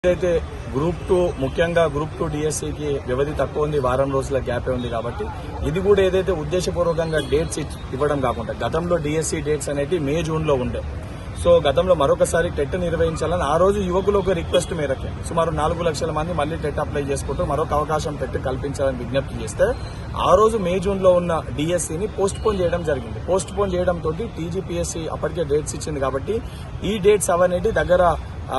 అయితే గ్రూప్ 2 ముఖ్యంగా గ్రూప్ 2 డిఎస్సికి వ్యవధి తక్కువ ఉంది, వారం రోజుల గ్యాపే ఉంది కాబట్టి ఇది కూడా ఏదైతే ఉద్దేశపూర్వకంగా డేట్స్ ఇవ్వడం కాకుండా గతంలో డిఎస్సి డేట్స్ అనేవి మే జూన్లో ఉండే. సో గతంలో మరొకసారి టెట్ నిర్వహించాలని ఆ రోజు యువకులు ఒక రిక్వెస్ట్ మేరకే సుమారు 4 లక్షల మంది మళ్లీ టెట్ అప్లై చేసుకుంటూ మరొక అవకాశం టెట్ కల్పించాలని విజ్ఞప్తి చేస్తే ఆ రోజు మే జూన్లో ఉన్న డిఎస్సిని పోస్ట్ పోన్ చేయడం జరిగింది. పోస్ట్ పోన్ చేయడంతో టీజీపీఎస్సీ అప్పటికే డేట్స్ ఇచ్చింది కాబట్టి ఈ డేట్స్ అవనేది దగ్గర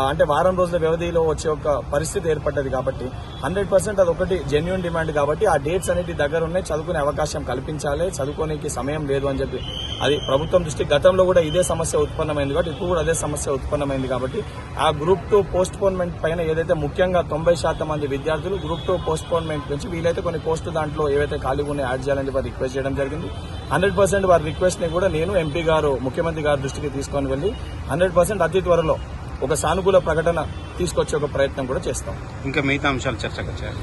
అంటే వారం రోజుల వ్యవధిలో వచ్చే ఒక పరిస్థితి ఏర్పడ్డది కాబట్టి 100% అది ఒకటి జెన్యూన్ డిమాండ్ కాబట్టి ఆ డేట్స్ అనేవి దగ్గర ఉన్నాయి, చదువుకునే అవకాశం కల్పించాలి, చదువుకోనికి సమయం లేదు అని చెప్పి అది ప్రభుత్వం దృష్టి. గతంలో కూడా ఇదే సమస్య ఉత్పన్నమైంది కాబట్టి ఇప్పుడు కూడా అదే సమస్య ఉత్పన్నమైంది కాబట్టి ఆ గ్రూప్ 2 పోస్ట్ పోన్మెంట్ పైన ఏదైతే ముఖ్యంగా 90% మంది విద్యార్థులు గ్రూప్ 2 పోస్ట్ పోన్మెంట్ నుంచి వీలైతే కొన్ని పోస్టు దాంట్లో ఏవైతే ఖాళీగా ఉన్నాయో యాడ్ చేయాలని చెప్పి రిక్వెస్ట్ చేయడం జరిగింది. 100% వారి రిక్వెస్ట్ ని కూడా నేను ఎంపీ గారు ముఖ్యమంత్రి గారి దృష్టికి తీసుకొని వెళ్లి 100% అతి త్వరలో ఒక సానుకూల ప్రకటన తీసుకొచ్చే ఒక ప్రయత్నం కూడా చేస్తాం. ఇంకా మిగతా అంశాలు చర్చకు వచ్చాయి.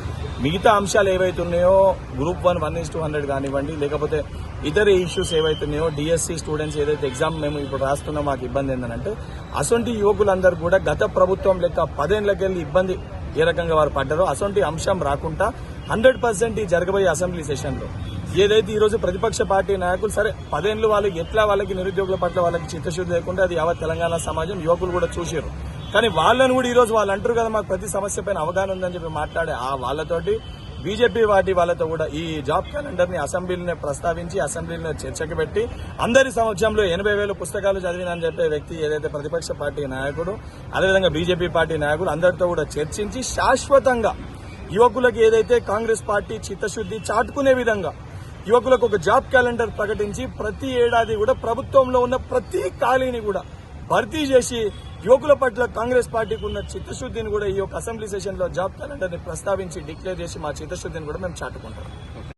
మిగతా అంశాలు ఏవైతే ఉన్నాయో గ్రూప్ 1 1:100 కానివ్వండి, లేకపోతే ఇతర ఇష్యూస్ ఏవైతే ఉన్నాయో డిఎస్సి స్టూడెంట్స్ ఏదైతే ఎగ్జామ్ మేము ఇప్పుడు రాస్తున్నా మాకు ఇబ్బంది ఏంటంటే అసొంటి యువకులందరూ కూడా గత ప్రభుత్వం లెక్క 10 ఏళ్లకెళ్లి ఇబ్బంది ఏ రకంగా వారు పడ్డారో అసొంటి అంశం రాకుండా 100% ఈ జరగబోయే అసెంబ్లీ సెషన్లో ఏదైతే ఈ రోజు ప్రతిపక్ష పార్టీ నాయకులు సరే 10 ఏళ్లు వాళ్ళకి నిరుద్యోగుల పట్ల వాళ్ళకి చిత్తశుద్ధి లేకుండా అది యావత్ తెలంగాణ సమాజం యువకులు కూడా చూసారు. కానీ వాళ్ళని కూడా ఈ రోజు వాళ్ళు అంటారు కదా మాకు ప్రతి సమస్య పైన అవగాహన ఉందని చెప్పి మాట్లాడే ఆ వాళ్ళతోటి బీజేపీ పార్టీ వాళ్ళతో కూడా ఈ జాబ్ క్యాలెండర్ ని అసెంబ్లీని ప్రస్తావించి అసెంబ్లీలో చర్చకు పెట్టి అందరి సమక్షంలో 80,000 పుస్తకాలు చదివినని చెప్పే వ్యక్తి ఏదైతే ప్రతిపక్ష పార్టీ నాయకుడు అదేవిధంగా బీజేపీ పార్టీ నాయకులు అందరితో కూడా చర్చించి శాశ్వతంగా యువకులకు ఏదైతే కాంగ్రెస్ పార్టీ చిత్తశుద్ధి చాటుకునే విధంగా యువకులకు ఒక జాబ్ క్యాలెండర్ ప్రకటించి ప్రతి ఏడాది కూడా ప్రభుత్వంలో ఉన్న ప్రతి ఖాళీని కూడా భర్తీ చేసి యువకుల పట్ల కాంగ్రెస్ పార్టీకి ఉన్న చిత్తశుద్ధిని కూడా ఈ యొక్క అసెంబ్లీ సెషన్ లో జాబ్ క్యాలెండర్ ని ప్రస్తావించి డిక్లేర్ చేసి మా చిత్తశుద్ధిని కూడా మేము చాటుకుంటాం.